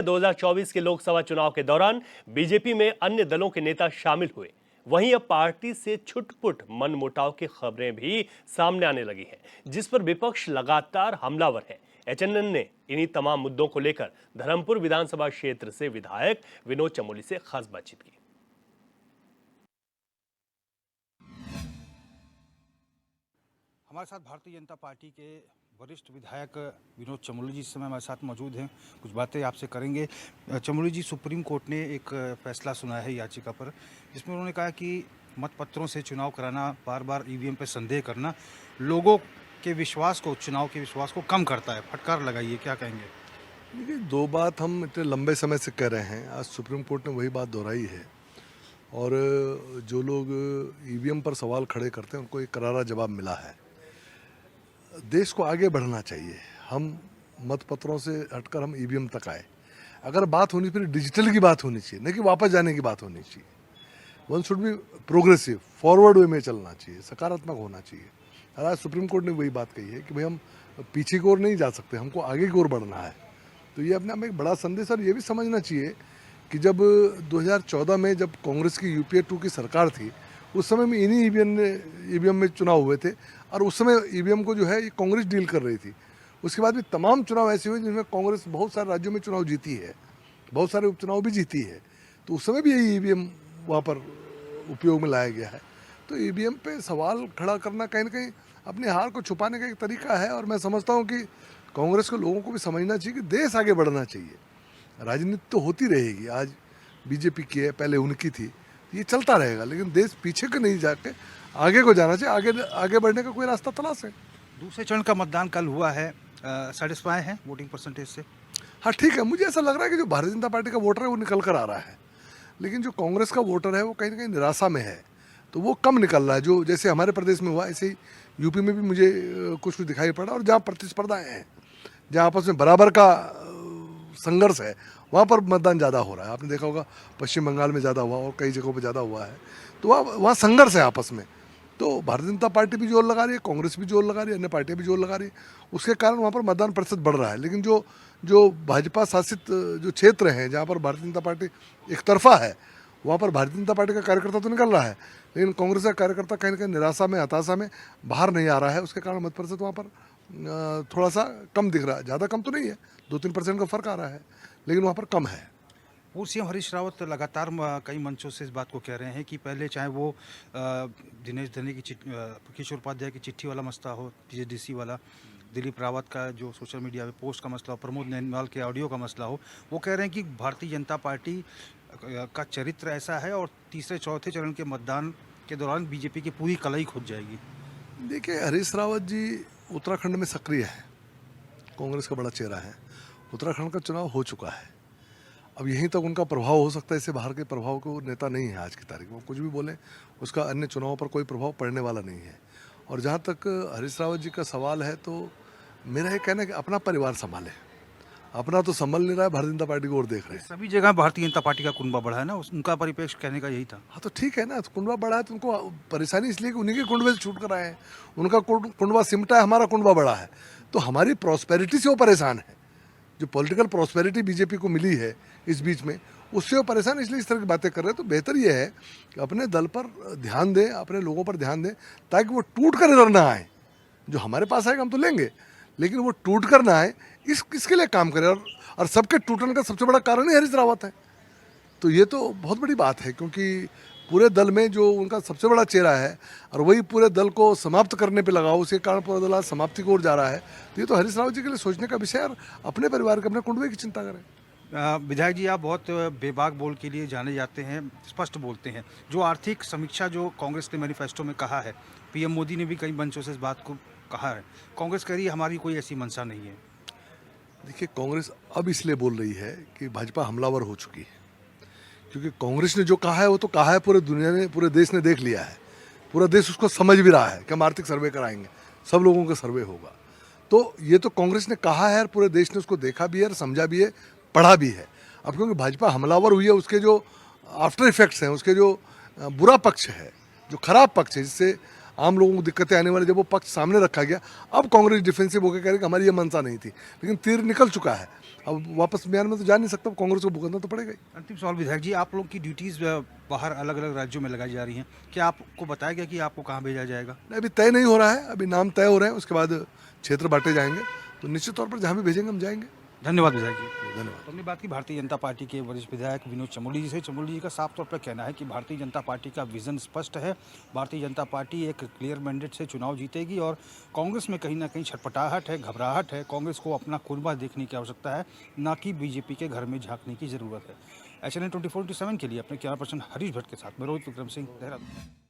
2024 के लोकसभा चुनाव के दौरान बीजेपी में अन्य दलों के नेता शामिल हुए। वहीं अब पार्टी से छुटपुट मनमुटाव की खबरें भी सामने आने लगी हैं, जिस पर विपक्ष लगातार हमलावर है। एचएनएन ने इन्हीं तमाम मुद्दों को लेकर धर्मपुर विधानसभा क्षेत्र से विधायक विनोद चमोली से खास बातचीत की। हमारे साथ भारतीय जनता पार्टी के वरिष्ठ विधायक विनोद चमोली जी इस समय हमारे साथ मौजूद हैं। कुछ बातें आपसे करेंगे। चमोली जी, सुप्रीम कोर्ट ने एक फैसला सुनाया है याचिका पर, जिसमें उन्होंने कहा कि मतपत्रों से चुनाव कराना, बार बार ईवीएम पर संदेह करना लोगों के विश्वास को, चुनाव के विश्वास को कम करता है। फटकार लगाइए, क्या कहेंगे? देखिए, दो बात हम इतने लंबे समय से कह रहे हैं, आज सुप्रीम कोर्ट ने वही बात दोहराई है। और जो लोग ईवीएम पर सवाल खड़े करते हैं उनको एक करारा जवाब मिला है। देश को आगे बढ़ना चाहिए, हम मतपत्रों से हटकर हम ईवीएम तक आए। अगर बात होनी फिर डिजिटल की बात होनी चाहिए, न कि वापस जाने की बात होनी चाहिए। One should be progressive, forward way में चलना चाहिए, सकारात्मक होना चाहिए। और आज सुप्रीम कोर्ट ने वही बात कही है कि भाई हम पीछे की ओर नहीं जा सकते, हमको आगे की ओर बढ़ना है। तो ये अपने आप में एक बड़ा संदेश। और ये भी समझना चाहिए कि जब 2014 में जब कांग्रेस की यूपीए 2 की सरकार थी, उस समय में इन्हीं ईवीएम में चुनाव हुए थे। और उस समय ईवीएम को जो है ये कांग्रेस डील कर रही थी। उसके बाद भी तमाम चुनाव ऐसे हुए जिनमें कांग्रेस बहुत सारे राज्यों में चुनाव जीती है, बहुत सारे उपचुनाव भी जीती है। तो उस समय भी यही ईवीएम वहाँ पर उपयोग में लाया गया है। तो ईवीएम पे सवाल खड़ा करना कहीं ना कहीं अपनी हार को छुपाने का एक तरीका है। और मैं समझता हूँ कि कांग्रेस के लोगों को भी समझना चाहिए कि देश आगे बढ़ना चाहिए। राजनीति तो होती रहेगी, आज बीजेपी की है, पहले उनकी थी, ये चलता रहेगा, लेकिन देश पीछे के नहीं जाके आगे को जाना चाहिए। आगे बढ़ने का कोई रास्ता तलाश है। दूसरे चरण का मतदान कल हुआ है, सेटिस्फाई है वोटिंग परसेंटेज से? हाँ, ठीक है। मुझे ऐसा लग रहा है कि जो भारतीय जनता पार्टी का वोटर है वो निकल कर आ रहा है, लेकिन जो कांग्रेस का वोटर है वो कहीं ना कहीं निराशा में है। तो वो कम निकल रहा है। जो जैसे हमारे प्रदेश में हुआ, ऐसे ही यूपी में भी मुझे कुछ दिखाई पड़ा। और जहाँ प्रतिस्पर्धाएँ हैं, जहाँ आपस में बराबर का संघर्ष है, वहाँ पर मतदान ज़्यादा हो रहा है। आपने देखा होगा पश्चिम बंगाल में ज़्यादा हुआ और कई जगहों पर ज़्यादा हुआ है। तो वहाँ संघर्ष है आपस में। तो भारतीय जनता पार्टी भी जोर लगा रही है, कांग्रेस भी जोर लगा रही है, अन्य पार्टियां भी जोर लगा रही है। उसके कारण वहाँ पर मतदान प्रतिशत बढ़ रहा है। लेकिन जो भाजपा शासित जो क्षेत्र हैं, जहाँ पर भारतीय जनता पार्टी एक तरफा है, वहाँ पर भारतीय जनता पार्टी का कार्यकर्ता तो निकल रहा है, लेकिन कांग्रेस का कार्यकर्ता कहीं ना कहीं निराशा में, हताशा में बाहर नहीं आ रहा है। उसके कारण मत प्रतिशत वहाँ पर थोड़ा सा कम दिख रहा है। ज़्यादा कम तो नहीं है, 2-3% का फर्क आ रहा है, लेकिन वहाँ पर कम है। पूर्व सीएम हरीश रावत लगातार कई मंचों से इस बात को कह रहे हैं कि पहले चाहे वो दिनेश धनी की किशोर उपाध्याय की चिट्ठी वाला मसला हो, टीजेडीसी वाला, दिलीप रावत का जो सोशल मीडिया पे पोस्ट का मसला हो, प्रमोद नैनवाल के ऑडियो का मसला हो, वो कह रहे हैं कि भारतीय जनता पार्टी का चरित्र ऐसा है और तीसरे चौथे चरण के मतदान के दौरान बीजेपी की पूरी कलाई खुद जाएगी। देखिए, हरीश रावत जी उत्तराखंड में सक्रिय है, कांग्रेस का बड़ा चेहरा है। उत्तराखंड का चुनाव हो चुका है, अब यहीं तक उनका प्रभाव हो सकता है। इससे बाहर के प्रभाव को नेता नहीं है आज की तारीख में। वो कुछ भी बोले, उसका अन्य चुनावों पर कोई प्रभाव पड़ने वाला नहीं है। और जहाँ तक हरीश रावत जी का सवाल है, तो मेरा ये कहना है कि अपना परिवार संभाले। अपना तो संभल नहीं रहा है, भारतीय जनता पार्टी को और देख रहे हैं। सभी जगह भारतीय जनता पार्टी का कुनबा बढ़ा है ना, उनका परिप्रेक्ष्य कहने का यही था। हाँ, तो ठीक है ना, तो कुंडवा बढ़ा है तो उनको परेशानी इसलिए कि उन्हीं के कुंडवे से छूट कर आए हैं। उनका कुंडवा सिमटा है, हमारा कुंडवा बड़ा है। तो हमारी प्रॉस्पेरिटी से वो परेशान है। जो पॉलिटिकल प्रॉस्पेरिटी बीजेपी को मिली है इस बीच में, उससे वो परेशान, इसलिए इस तरह की बातें कर रहे हैं। तो बेहतर ये है कि अपने दल पर ध्यान दें, अपने लोगों पर ध्यान दें, ताकि वो टूट कर इधर ना आए। जो हमारे पास आएगा हम तो लेंगे, लेकिन वो टूट कर ना आए, इसके लिए काम करें। और सबके टूटने का सबसे बड़ा कारण ही हरीश रावत है। तो ये तो बहुत बड़ी बात है, क्योंकि पूरे दल में जो उनका सबसे बड़ा चेहरा है और वही पूरे दल को समाप्त करने पे लगा, उसके कारण पूरा दल आज समाप्ति की ओर जा रहा है। तो ये तो हरीश रावत जी के लिए सोचने का विषय है। और अपने परिवार के, अपने कुंडवे की चिंता करें। विधायक जी, आप बहुत बेबाक बोल के लिए जाने जाते हैं, स्पष्ट बोलते हैं। जो आर्थिक समीक्षा जो कांग्रेस ने मैनिफेस्टो में कहा है, पीएम मोदी ने भी कई मंचों से इस बात को कहा है, कांग्रेस कह रही है हमारी कोई ऐसी मंशा नहीं है। देखिए, कांग्रेस अब इसलिए बोल रही है कि भाजपा हमलावर हो चुकी है। क्योंकि कांग्रेस ने जो कहा है वो तो कहा है, पूरे दुनिया ने, पूरे देश ने देख लिया है। पूरा देश उसको समझ भी रहा है कि हम आर्थिक सर्वे कराएंगे, सब लोगों का सर्वे होगा। तो ये तो कांग्रेस ने कहा है और पूरे देश ने उसको देखा भी है और समझा भी है, पढ़ा भी है। अब क्योंकि भाजपा हमलावर हुई है, उसके जो आफ्टर इफेक्ट्स हैं, उसके जो बुरा पक्ष है, जो खराब पक्ष है, जिससे आम लोगों को दिक्कतें आने वाली, जब वो पक्ष सामने रखा गया, अब कांग्रेस डिफेंसिव होकर कह रही कि हमारी ये मंशा नहीं थी। लेकिन तीर निकल चुका है। अब वापस बिहार में तो जा नहीं सकता, कांग्रेस को भुगतना तो पड़ेगा ही। अंतिम सवाल विधायक जी, आप लोग की ड्यूटीज़ बाहर अलग अलग राज्यों में लगाई जा रही हैं, क्या आपको बताया गया कि आपको कहाँ भेजा जाएगा? नहीं, अभी तय नहीं हो रहा है, अभी नाम तय हो रहे हैं, उसके बाद क्षेत्र बांटे जाएंगे, तो निश्चित तौर पर जहाँ भी भेजेंगे हम जाएंगे। धन्यवाद विधायक जी। धन्यवाद। तो हमने बात की भारतीय जनता पार्टी के वरिष्ठ विधायक विनोद चमोली जी से। चमोली जी का साफ तौर पर कहना है कि भारतीय जनता पार्टी का विजन स्पष्ट है। भारतीय जनता पार्टी एक क्लियर मैंडेट से चुनाव जीतेगी और कांग्रेस में कहीं ना कहीं छटपटाहट है, घबराहट है। कांग्रेस को अपना कुनबा देखने की आवश्यकता है, ना कि बीजेपी के घर में झांकने की जरूरत है। HNN 24/7 के लिए अपने कैमरा पर्सन हरीश भट्ट के साथ मैं रोहित विक्रम सिंह, देहरादून।